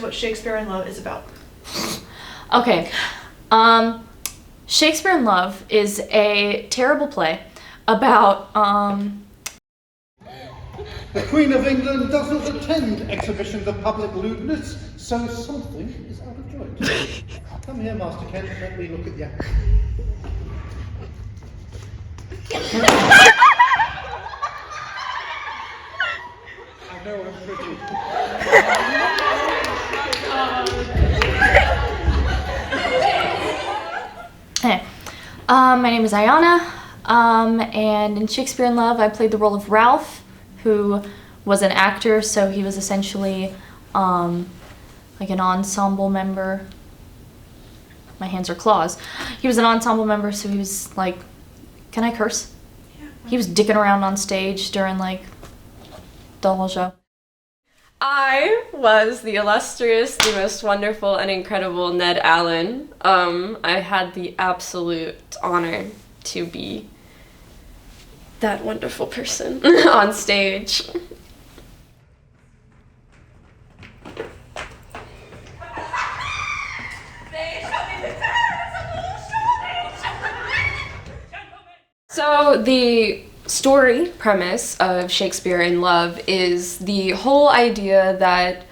what Shakespeare in Love is about. Okay. Shakespeare in Love is a terrible play about, The Queen of England does not attend exhibitions of public lewdness, so something is out of joint. Come here, Master Kent, let me look at you. I know I'm pretty. Hey, my name is Ayana, and in Shakespeare in Love, I played the role of Ralph, who was an actor, so he was essentially like an ensemble member. My hands are claws. He was an ensemble member, so he was like, can I curse? Yeah. He was dicking around on stage during like the whole show. I was the illustrious, the most wonderful and incredible Ned Allen. I had the absolute honor to be that wonderful person on stage. So the story premise of Shakespeare in Love is the whole idea that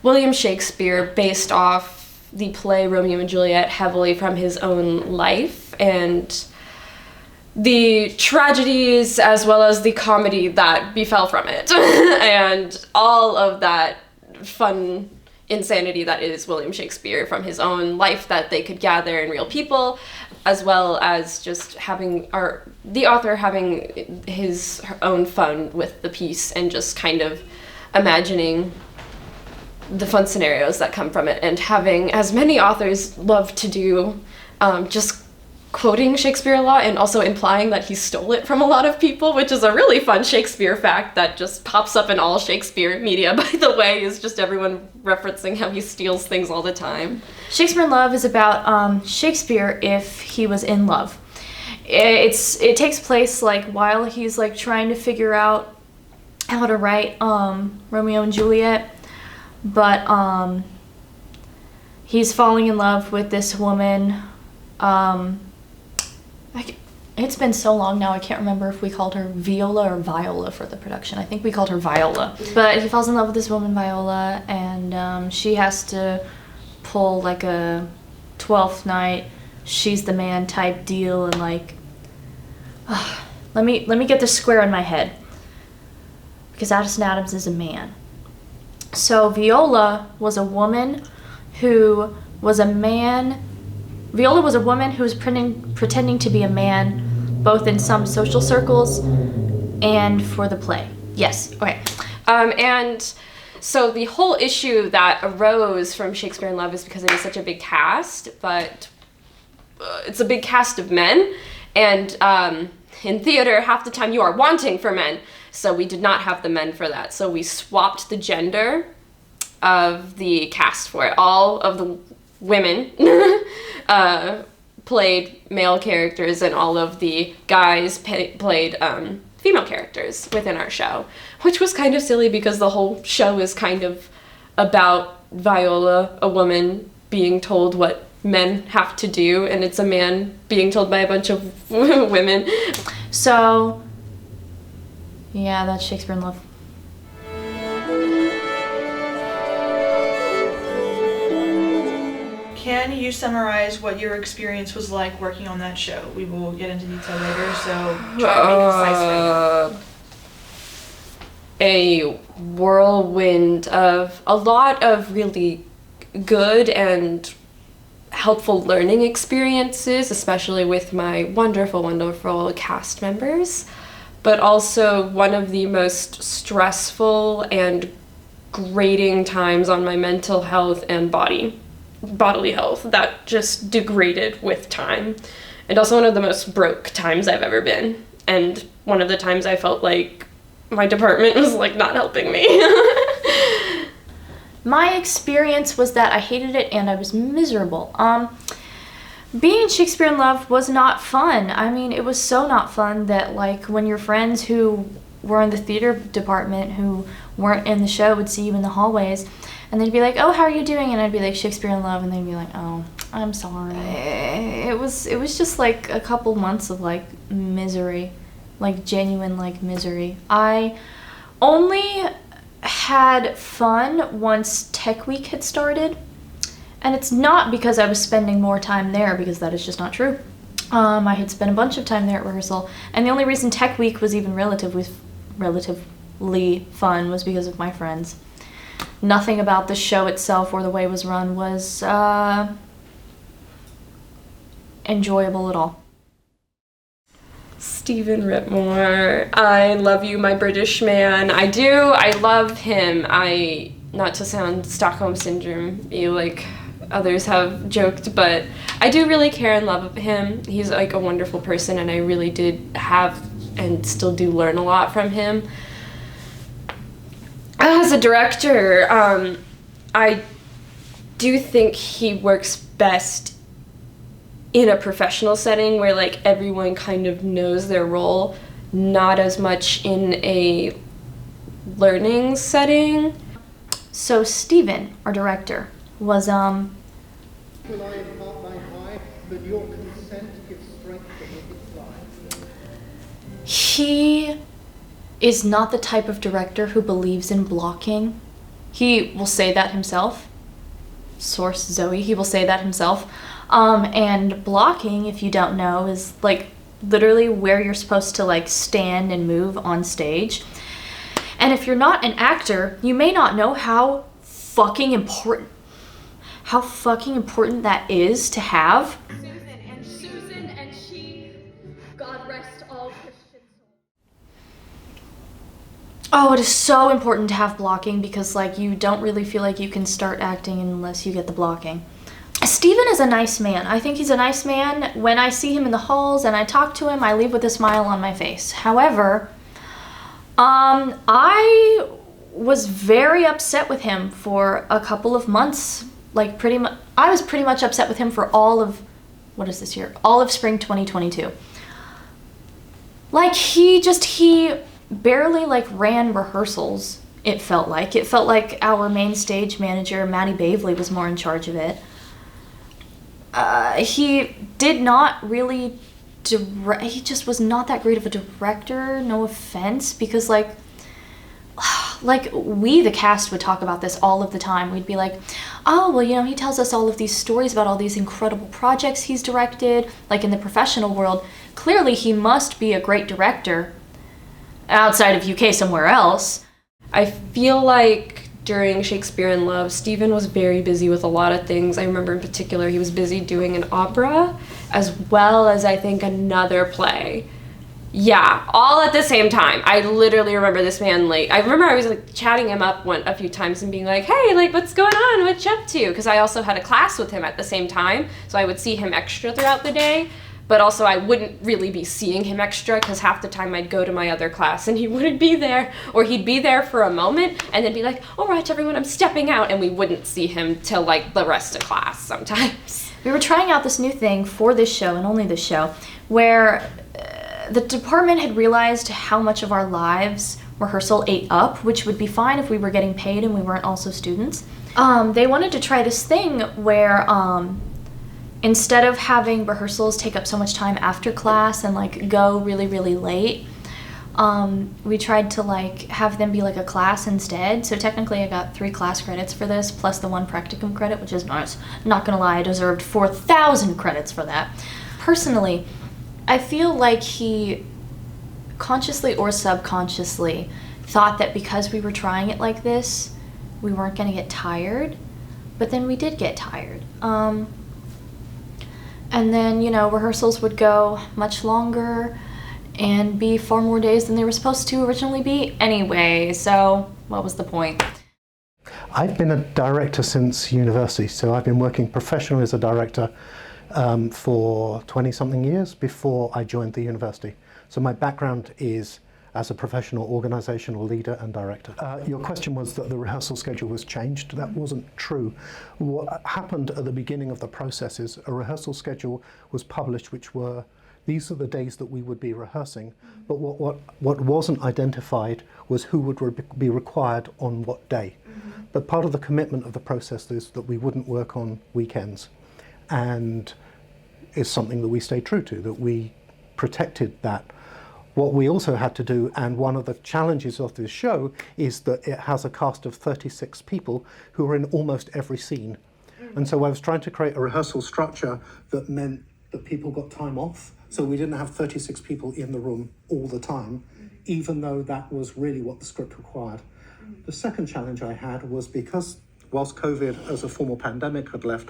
William Shakespeare based off the play Romeo and Juliet heavily from his own life and the tragedies as well as the comedy that befell from it and all of that fun insanity that is William Shakespeare from his own life that they could gather in real people, as well as just having the author having his own fun with the piece and just kind of imagining the fun scenarios that come from it, and having, as many authors love to do, just quoting Shakespeare a lot and also implying that he stole it from a lot of people, which is a really fun Shakespeare fact that just pops up in all Shakespeare media, by the way, is just everyone referencing how he steals things all the time. Shakespeare in Love is about Shakespeare if he was in love. It takes place like while he's like trying to figure out how to write Romeo and Juliet, but he's falling in love with this woman. It's been so long now, I can't remember if we called her Viola or Viola for the production. I think we called her Viola. But he falls in love with this woman, Viola, and she has to pull like a 12th night, she's the man type deal, and like, let me get this square in my head. Because Addison Adams is a man. So Viola was a woman who was a man. Viola was a woman who was pretending to be a man, both in some social circles and for the play. Yes, okay. And so the whole issue that arose from Shakespeare in Love is because it is such a big cast, but it's a big cast of men, and in theater, half the time you are wanting for men, so we did not have the men for that. So we swapped the gender of the cast for it. All of the women played male characters, and all of the guys played female characters within our show, which was kind of silly because the whole show is kind of about Viola, a woman, being told what men have to do, and it's a man being told by a bunch of women. So, yeah, that's Shakespeare in Love. Can you summarize what your experience was like working on that show? We will get into detail later, so try to be concise. A whirlwind of a lot of really good and helpful learning experiences, especially with my wonderful, wonderful cast members, but also one of the most stressful and grating times on my mental health and bodily health that just degraded with time, and also one of the most broke times I've ever been, and one of the times I felt like my department was like not helping me. My experience was that I hated it and I was miserable. Being in Shakespeare in Love was not fun. I mean, it was so not fun that like when your friends who were in the theater department who weren't in the show would see you in the hallways, And they'd be like, oh, how are you doing? And I'd be like, Shakespeare in Love. And they'd be like, oh, I'm sorry. It was just like a couple months of like misery, like genuine like misery. I only had fun once Tech Week had started. And it's not because I was spending more time there, because that is just not true. I had spent a bunch of time there at rehearsal, and the only reason Tech Week was even relatively fun was because of my friends. Nothing about the show itself or the way it was run was enjoyable at all. Stephen Wrentmore, I love you, my British man. I do. I love him. Not to sound Stockholm Syndrome, like others have joked, but I do really care and love him. He's like a wonderful person, and I really did have and still do learn a lot from him. As a director, I do think he works best in a professional setting where like everyone kind of knows their role, not as much in a learning setting. So Stephen, our director, was Will I impart my high, but your consent gives strength to make it fly? he is not the type of director who believes in blocking. He will say that himself. Source Zoe, he will say that himself. And blocking, if you don't know, is like literally where you're supposed to like stand and move on stage. And if you're not an actor, you may not know how fucking important that is to have. Susan and she, God rest all Christian souls. Oh, it is so important to have blocking, because like you don't really feel like you can start acting unless you get the blocking. Stephen is a nice man. I think he's a nice man. When I see him in the halls and I talk to him, I leave with a smile on my face. However, I was very upset with him for a couple of months. Like I was pretty much upset with him for all of spring 2022. Like he barely like ran rehearsals. It felt like our main stage manager, Maddie Bavely, was more in charge of it. He did not really he just was not that great of a director, no offense, because like we, the cast, would talk about this all of the time. We'd be like, oh, well, he tells us all of these stories about all these incredible projects he's directed, like in the professional world. Clearly, he must be a great director outside of UK somewhere else. I feel like during Shakespeare in Love, Stephen was very busy with a lot of things. I remember in particular he was busy doing an opera as well as I think another play. Yeah, all at the same time. I literally remember this man I remember I was like chatting him up a few times and being like, hey, like what's going on? What you up to? Because I also had a class with him at the same time, so I would see him extra throughout the day. But also I wouldn't really be seeing him extra because half the time I'd go to my other class and he wouldn't be there, or he'd be there for a moment and then be like, all right, everyone, I'm stepping out, and we wouldn't see him till like the rest of class sometimes. We were trying out this new thing for this show, and only this show, where the department had realized how much of our lives rehearsal ate up, which would be fine if we were getting paid and we weren't also students. They wanted to try this thing where instead of having rehearsals take up so much time after class and like go really, really late, we tried to like have them be like a class instead. So technically I got 3 class credits for this, plus the 1 practicum credit, which is nice. Not gonna lie, I deserved 4,000 credits for that. Personally, I feel like he consciously or subconsciously thought that because we were trying it like this, we weren't gonna get tired, but then we did get tired. And then, rehearsals would go much longer and be far more days than they were supposed to originally be anyway, so what was the point? I've been a director since university, so I've been working professionally as a director for 20-something years before I joined the university. So my background is as a professional organizational leader and director. Your question was that the rehearsal schedule was changed. That wasn't true. What happened at the beginning of the process is a rehearsal schedule was published, these are the days that we would be rehearsing, but what wasn't identified was who would be required on what day. But part of the commitment of the process is that we wouldn't work on weekends, and is something that we stayed true to, that we protected that. What we also had to do, and one of the challenges of this show, is that it has a cast of 36 people who are in almost every scene. And so I was trying to create a rehearsal structure that meant that people got time off. So we didn't have 36 people in the room all the time, even though that was really what the script required. The second challenge I had was because whilst COVID as a formal pandemic had left,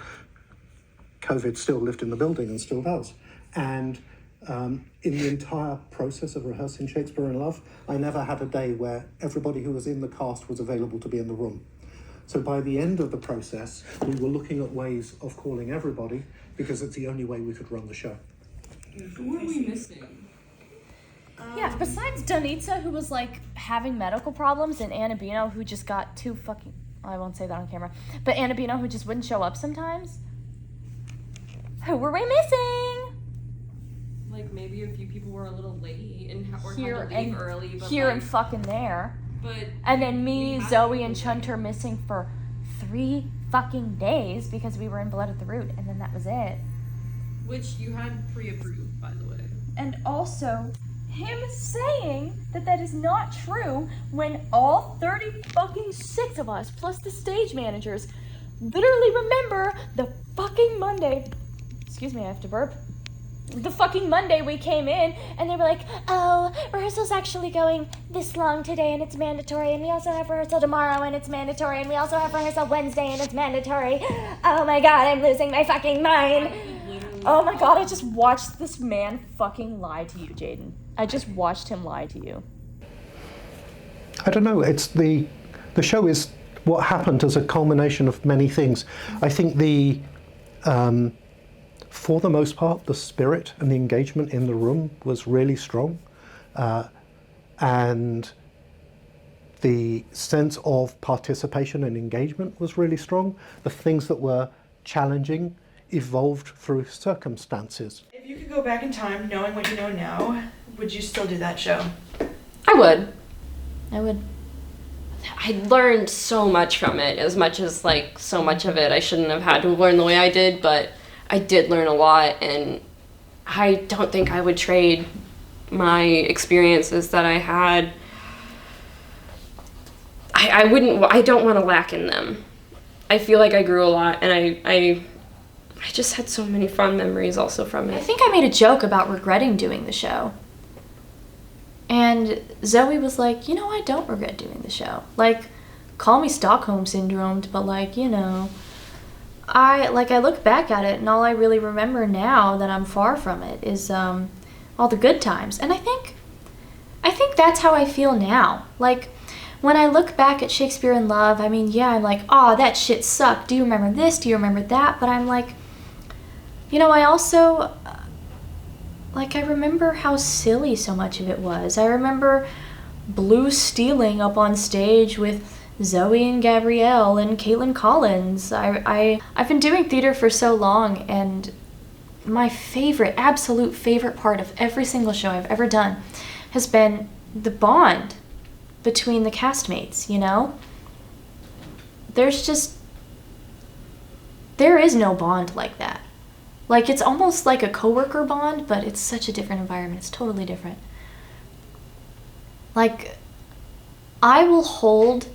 COVID still lived in the building and still does. And in the entire process of rehearsing Shakespeare in Love, I never had a day where everybody who was in the cast was available to be in the room. So by the end of the process, we were looking at ways of calling everybody because it's the only way we could run the show. Who are we missing? Yeah, besides Donitza, who was like having medical problems, and Annabino, who just got too fucking, I won't say that on camera, but Annabino, who just wouldn't show up sometimes. Who were we missing? Like maybe a few people were a little late and or Here had to leave and early, but here like, and fucking there. but And then me, we had Zoe, people and Chunter missing for 3 fucking days because we were in Blood at the Root, and then that was it. which you had pre-approved, by the way. And also, him saying that that is not true when all 30 fucking 6 of us, plus the stage managers, literally remember the fucking Monday. Excuse me, I have to burp. The fucking Monday we came in, and they were like, oh, rehearsal's actually going this long today, and it's mandatory, and we also have rehearsal tomorrow, and it's mandatory, and we also have rehearsal Wednesday, and it's mandatory. Oh my god, I'm losing my fucking mind. Oh my god, I just watched this man fucking lie to you, Jaden. I just watched him lie to you. I don't know, it's the show is what happened as a culmination of many things. I think for the most part, the spirit and the engagement in the room was really strong. And the sense of participation and engagement was really strong. The things that were challenging evolved through circumstances. If you could go back in time, knowing what you know now, would you still do that show? I would. I would. I learned so much from it, as much as like so much of it I shouldn't have had to learn the way I did, but I did learn a lot, and I don't think I would trade my experiences that I had. I don't want to lack in them. I feel like I grew a lot, and I just had so many fun memories also from I it. think I made a joke about regretting doing the show. And Zoe was like, you know, I don't regret doing the show. Like, call me Stockholm Syndromed, but like, you know, I look back at it, and all I really remember now that I'm far from it is all the good times. And I think that's how I feel now. Like, when I look back at Shakespeare in Love, I mean, yeah, I'm like, oh, that shit sucked. Do you remember this? Do you remember that? But I'm like, you know, I also, I remember how silly so much of it was. I remember Blue stealing up on stage with Zoe and Gabrielle and Caitlin Collins. I've been doing theater for so long, and my absolute favorite part of every single show I've ever done has been the bond between the castmates, you know? There is no bond like that. Like, it's almost like a coworker bond, but it's such a different environment. It's totally different. Like, I will hold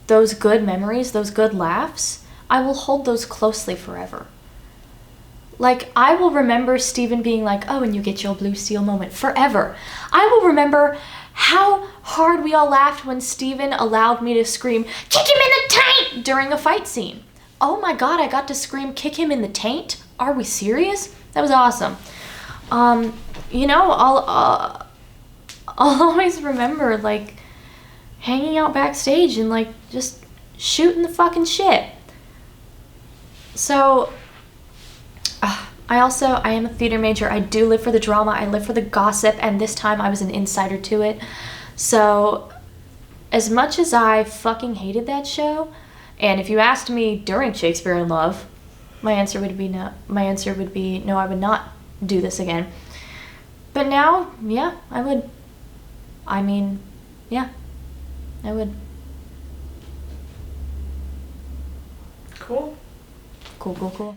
those good memories, those good laughs, I will hold those closely forever. Like, I will remember Stephen being like, oh, and you get your Blue Steel moment forever. I will remember how hard we all laughed when Stephen allowed me to scream, kick him in the taint, during a fight scene. Oh my god, I got to scream, kick him in the taint? Are we serious? That was awesome. You know, I'll always remember, like, hanging out backstage and, like, just shooting the fucking shit. So, I am a theater major. I do live for the drama. I live for the gossip, and this time I was an insider to it. So, as much as I fucking hated that show, and if you asked me during Shakespeare in Love, my answer would be no. No, I would not do this again. But now, yeah, I would. I mean, yeah, I would. Cool. Cool.